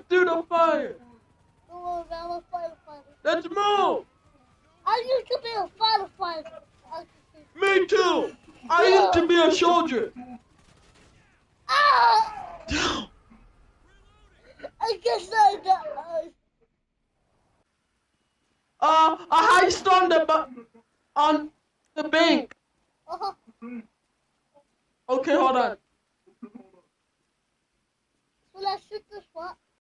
through the fire. Oh, I'm a firefighter. Let's move. I used to be a firefighter. Me too. I used to be a soldier. Ah! I guess I died. A heist on the bank. Uh-huh. Okay, hold on. Will I shoot this what?